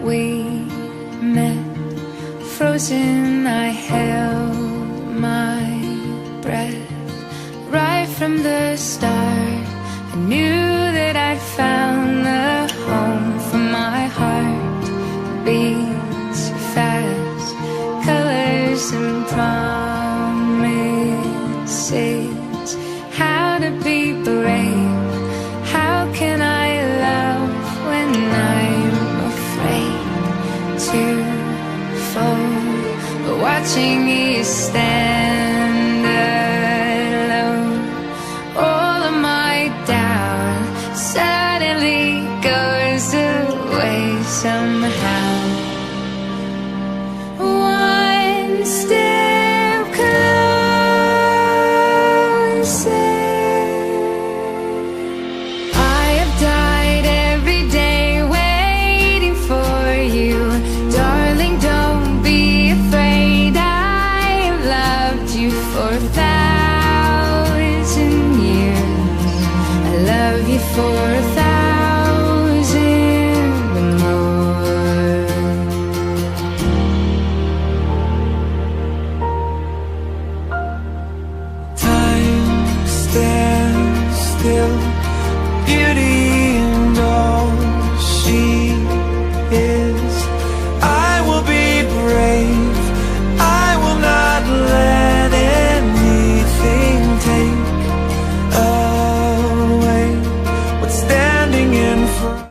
we met, frozen, I held my breath. Right from the start, I knew that I'd found the home for my heart. Beats fast, colors and promises. How to be brave, how can I love when I'm afraid to fall? But watching you stand alone, all of my doubt suddenly goes away somehow. One step closer. I have died every day waiting for you. Darling, don't be afraid. I have loved you for 1,000 years. I love you for 1,000